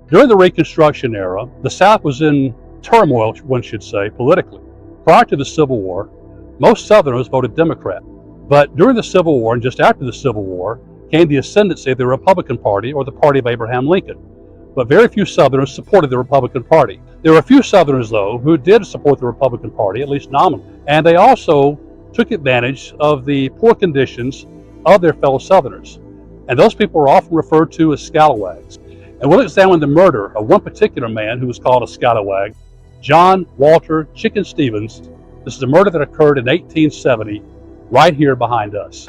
During the Reconstruction era, the South was in turmoil, one should say, politically. Prior to the Civil War, most Southerners voted Democrat. But during the Civil War and just after the Civil War came the ascendancy of the Republican Party, or the party of Abraham Lincoln. But very few Southerners supported the Republican Party. There were a few Southerners, though, who did support the Republican Party, at least nominally. And they also took advantage of the poor conditions of their fellow Southerners. And those people are often referred to as scalawags. And we'll examine the murder of one particular man who was called a scalawag, John Walter Chicken Stevens. This is a murder that occurred in 1870, right here behind us.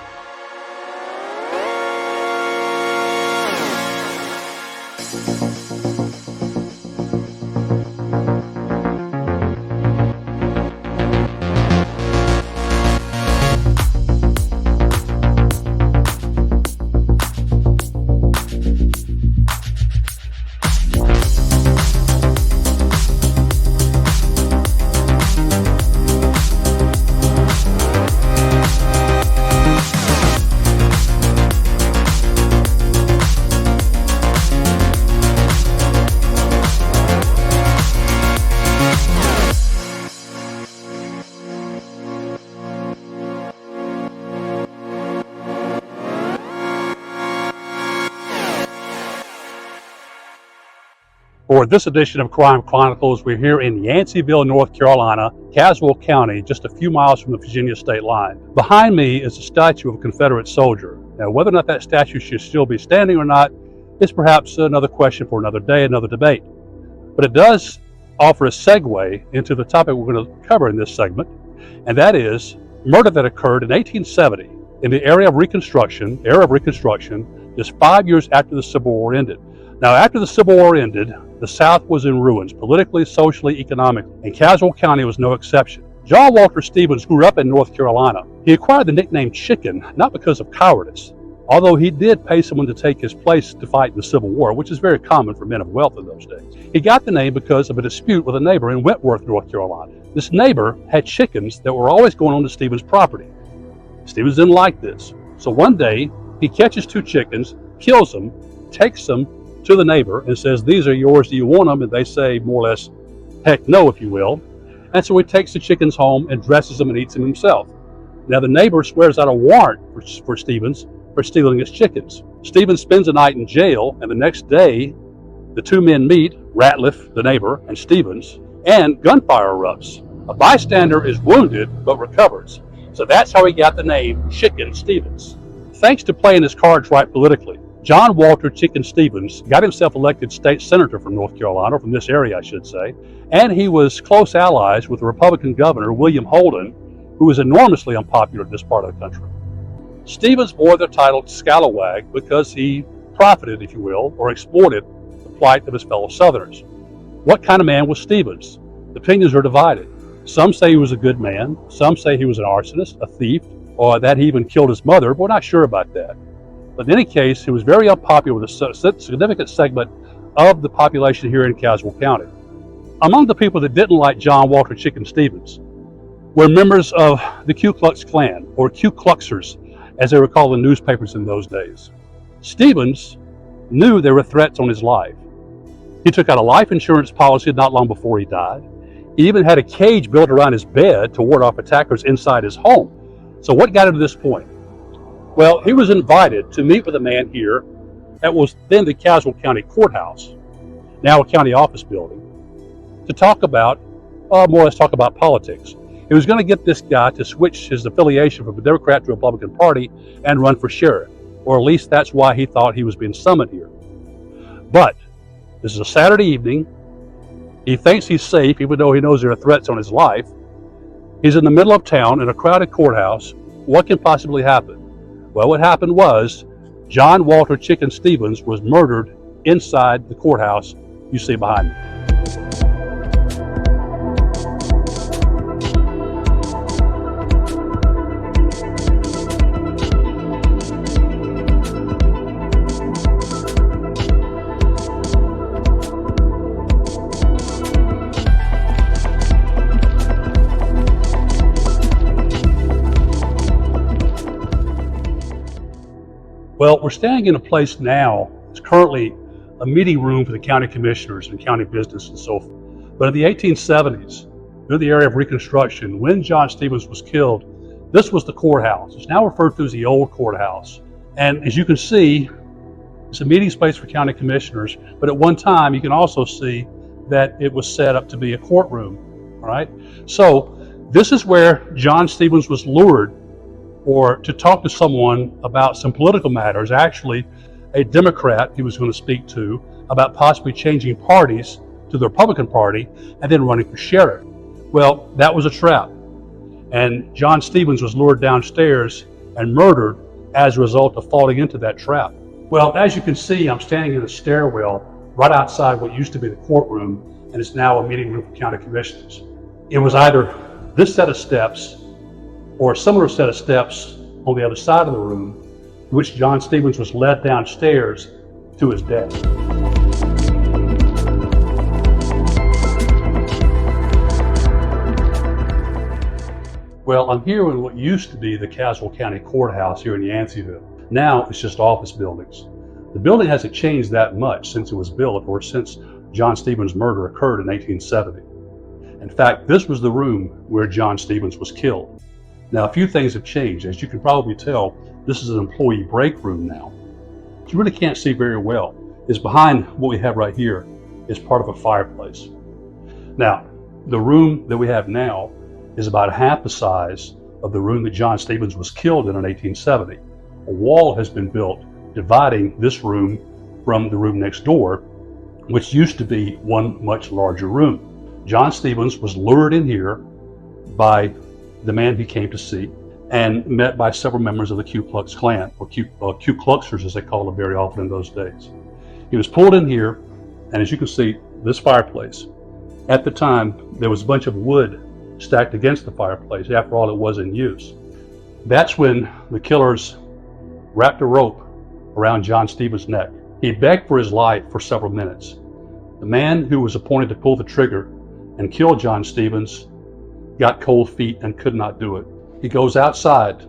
For this edition of Crime Chronicles, we're here in Yanceyville, North Carolina, Caswell County, just a few miles from the Virginia state line. Behind me is a statue of a Confederate soldier. Now, whether or not that statue should still be standing or not is perhaps another question for another day, another debate. But it does offer a segue into the topic we're going to cover in this segment, and that is murder that occurred in 1870 in the era of Reconstruction, just 5 years after the Civil War ended. Now, after the Civil War ended, the South was in ruins, politically, socially, economically, and Caswell County was no exception. John Walter Stevens grew up in North Carolina. He acquired the nickname Chicken, not because of cowardice, although he did pay someone to take his place to fight in the Civil War, which is very common for men of wealth in those days. He got the name because of a dispute with a neighbor in Wentworth, North Carolina. This neighbor had chickens that were always going on to Stevens' property. Stevens didn't like this, so one day he catches two chickens, kills them, takes them to the neighbor and says, "These are yours, do you want them?" And they say more or less, heck no, if you will. And so he takes the chickens home and dresses them and eats them himself. Now the neighbor swears out a warrant for Stevens for stealing his chickens. Stevens spends the night in jail, and the next day the two men meet, Ratliff, the neighbor, and Stevens, and gunfire erupts. A bystander is wounded but recovers. So that's how he got the name Chicken Stevens. Thanks to playing his cards right politically, John Walter Chicken Stevens got himself elected state senator from North Carolina, from this area I should say, and he was close allies with the Republican governor, William Holden, who was enormously unpopular in this part of the country. Stevens bore the title scalawag because he profited, if you will, or exploited the plight of his fellow Southerners. What kind of man was Stevens? The opinions are divided. Some say he was a good man, some say he was an arsonist, a thief, or that he even killed his mother, but we're not sure about that. But in any case, he was very unpopular with a significant segment of the population here in Caswell County. Among the people that didn't like John Walter Chicken Stevens were members of the Ku Klux Klan, or Ku Kluxers, as they were called in newspapers in those days. Stevens knew there were threats on his life. He took out a life insurance policy not long before he died. He even had a cage built around his bed to ward off attackers inside his home. So what got him to this point? Well, he was invited to meet with a man here that was then the Caswell County Courthouse, now a county office building, to talk about, more or less talk about politics. He was going to get this guy to switch his affiliation from the Democrat to Republican Party and run for sheriff, or at least that's why he thought he was being summoned here. But this is a Saturday evening. He thinks he's safe, even though he knows there are threats on his life. He's in the middle of town in a crowded courthouse. What can possibly happen? Well, what happened was John Walter Chicken Stevens was murdered inside the courthouse you see behind me. Well, we're standing in a place now. It's currently a meeting room for the county commissioners and county business and so forth. But in the 1870s, near the area of Reconstruction, when John Stevens was killed, this was the courthouse. It's now referred to as the old courthouse. And as you can see, it's a meeting space for county commissioners, but at one time you can also see that it was set up to be a courtroom, all right? So this is where John Stevens was lured or to talk to someone about some political matters, actually a Democrat he was going to speak to about possibly changing parties to the Republican Party and then running for sheriff. Well, that was a trap. And John Stevens was lured downstairs and murdered as a result of falling into that trap. Well, as you can see, I'm standing in a stairwell right outside what used to be the courtroom, and it's now a meeting room for county commissioners. It was either this set of steps or a similar set of steps on the other side of the room, in which John Stevens was led downstairs to his death. Well, I'm here in what used to be the Caswell County Courthouse here in Yanceyville. Now it's just office buildings. The building hasn't changed that much since it was built or since John Stevens' murder occurred in 1870. In fact, this was the room where John Stevens was killed. Now, a few things have changed. As you can probably tell, this is an employee break room now. What you really can't see very well is behind what we have right here is part of a fireplace. Now, the room that we have now is about half the size of the room that John Stevens was killed in 1870. A wall has been built dividing this room from the room next door, which used to be one much larger room. John Stevens was lured in here by the man he came to see and met by several members of the Ku Klux Klan, or Ku Kluxers as they called them very often in those days. He was pulled in here, and as you can see, this fireplace, at the time there was a bunch of wood stacked against the fireplace. After all, it was in use. That's when the killers wrapped a rope around John Stevens' neck. He begged for his life for several minutes. The man who was appointed to pull the trigger and kill John Stevens got cold feet and could not do it. He goes outside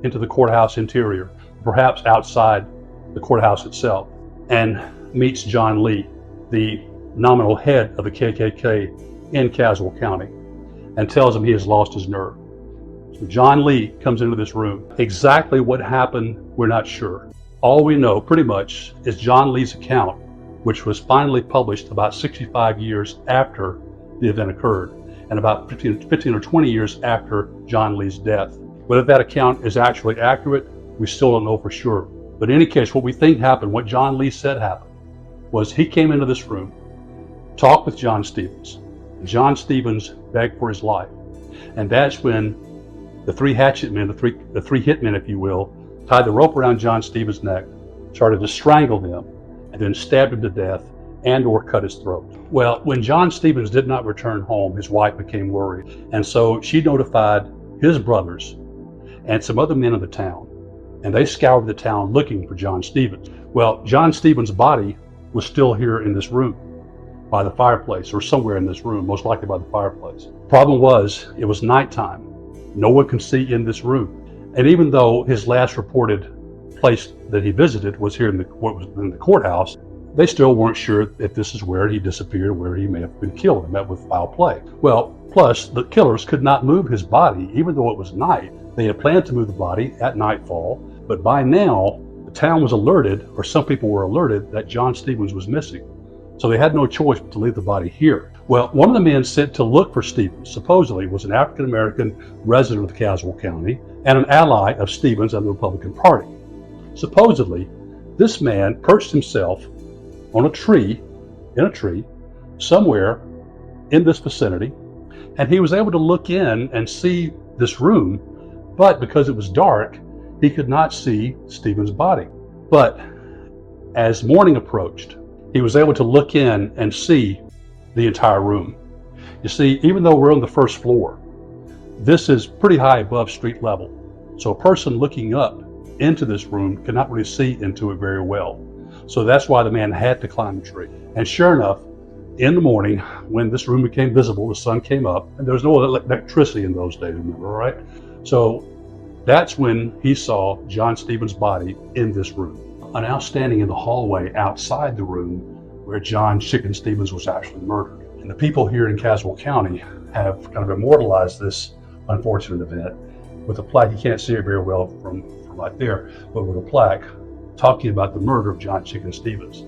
into the courthouse interior, perhaps outside the courthouse itself, and meets John Lee, the nominal head of the KKK in Caswell County, and tells him he has lost his nerve. So John Lee comes into this room. Exactly what happened, we're not sure. All we know pretty much is John Lee's account, which was finally published about 65 years after the event occurred, and about 15 or 20 years after John Lee's death. Whether that account is actually accurate, we still don't know for sure. But in any case, what we think happened, what John Lee said happened, was he came into this room, talked with John Stevens. John Stevens begged for his life. And that's when the three hatchet men, the three hitmen, if you will, tied the rope around John Stevens' neck, started to strangle him, and then stabbed him to death and or cut his throat. Well, when John Stevens did not return home, his wife became worried. And so she notified his brothers and some other men of the town, and they scoured the town looking for John Stevens. Well, John Stevens' body was still here in this room by the fireplace, or somewhere in this room, most likely by the fireplace. Problem was, it was nighttime. No one could see in this room. And even though his last reported place that he visited was here in the courthouse, they still weren't sure if this is where he disappeared, where he may have been killed and met with foul play. Well, plus the killers could not move his body, even though it was night. They had planned to move the body at nightfall, but by now the town was alerted, or some people were alerted, that John Stevens was missing. So they had no choice but to leave the body here. Well, one of the men sent to look for Stevens supposedly was an African-American resident of Caswell County and an ally of Stevens and the Republican Party. Supposedly, this man perched himself on a tree, somewhere in this vicinity, and he was able to look in and see this room, but because it was dark, he could not see Stevens' body. But as morning approached, he was able to look in and see the entire room. You see, even though we're on the first floor, this is pretty high above street level. So a person looking up into this room cannot really see into it very well. So that's why the man had to climb the tree. And sure enough, in the morning, when this room became visible, the sun came up, and there was no electricity in those days, remember, right? So that's when he saw John Stevens' body in this room. I'm now standing in the hallway outside the room where John Chicken Stevens was actually murdered. And the people here in Caswell County have kind of immortalized this unfortunate event with a plaque. You can't see it very well from right there, but with a plaque talking about the murder of John Chicken Stevens.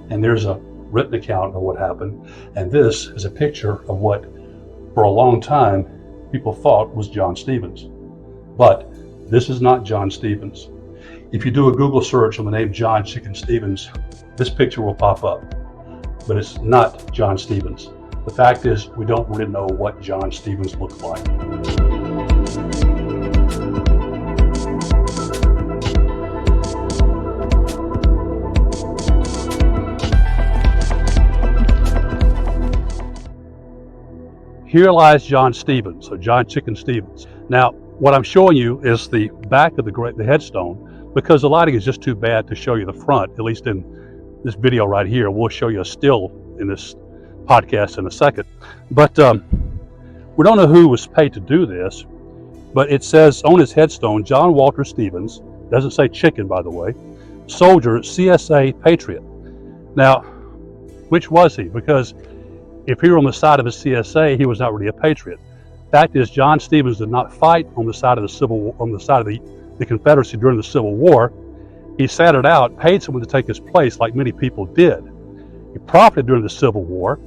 And there's a written account of what happened. And this is a picture of what, for a long time, people thought was John Stevens. But this is not John Stevens. If you do a Google search on the name John Chicken Stevens, this picture will pop up, but it's not John Stevens. The fact is, we don't really know what John Stevens looked like. Here lies John Stevens, so John Chicken Stevens. Now, what I'm showing you is the back of the headstone, because the lighting is just too bad to show you the front, at least in this video right here. We'll show you a still in this podcast in a second. But we don't know who was paid to do this, but it says on his headstone, John Walter Stevens, doesn't say chicken, by the way, soldier, CSA, patriot. Now, which was he? Because if he were on the side of a CSA, he was not really a patriot. Fact is, John Stevens did not fight on the side of the Confederacy during the Civil War. He sat it out, paid someone to take his place, like many people did. He profited during the Civil War,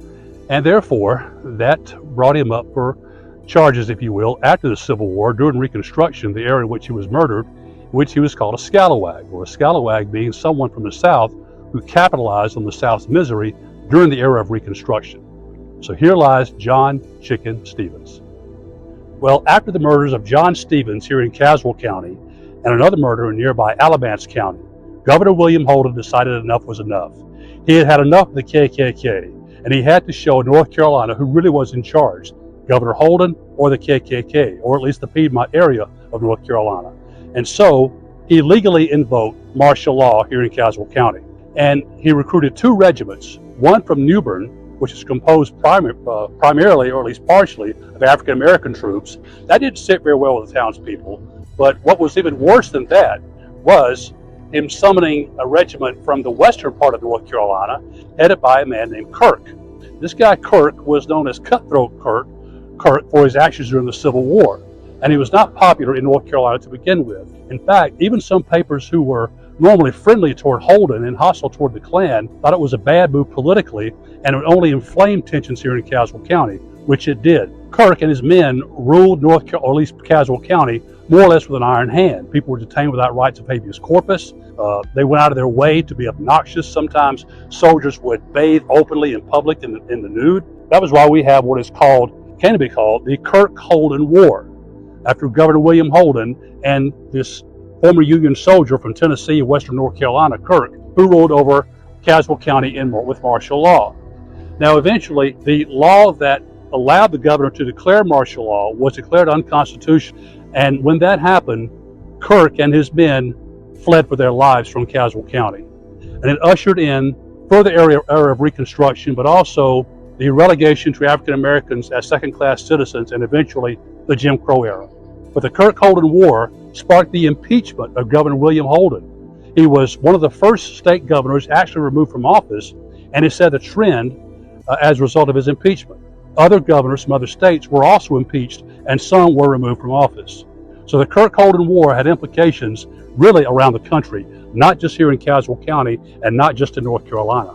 and therefore that brought him up for charges, if you will, after the Civil War, during Reconstruction, the area in which he was murdered, which he was called a scalawag, or a scalawag being someone from the South who capitalized on the South's misery during the era of Reconstruction. So here lies John Chicken Stevens. Well, after the murders of John Stevens here in Caswell County and another murder in nearby Alamance County, Governor William Holden decided enough was enough. He had had enough of the KKK, and he had to show North Carolina who really was in charge, Governor Holden or the KKK, or at least the Piedmont area of North Carolina. And so he legally invoked martial law here in Caswell County. And he recruited 2 regiments, one from Newbern, which is composed primarily, or at least partially, of African American troops. That didn't sit very well with the townspeople. But what was even worse than that was him summoning a regiment from the western part of North Carolina, headed by a man named Kirk. This guy Kirk was known as Cutthroat Kirk for his actions during the Civil War. And he was not popular in North Carolina to begin with. In fact, even some papers who were normally friendly toward Holden and hostile toward the Klan thought it was a bad move politically, and it would only inflame tensions here in Caswell County, which it did. Kirk and his men ruled North Carolina, or at least Caswell County, more or less with an iron hand. People were detained without rights of habeas corpus. They went out of their way to be obnoxious. Sometimes soldiers would bathe openly in public in the nude. That was why we have what is can be called the Kirk-Holden War, after Governor William Holden and this former Union soldier from Tennessee and Western North Carolina, Kirk, who ruled over Caswell County with martial law. Now, eventually, the law that allowed the governor to declare martial law was declared unconstitutional. And when that happened, Kirk and his men fled for their lives from Caswell County. And it ushered in further era of Reconstruction, but also the relegation to African Americans as second-class citizens, and eventually the Jim Crow era. But the Kirk-Holden War sparked the impeachment of Governor William Holden. He was one of the first state governors actually removed from office, and it set a trend as a result of his impeachment. Other governors from other states were also impeached, and some were removed from office. So the Kirk-Holden War had implications really around the country, not just here in Caswell County and not just in North Carolina.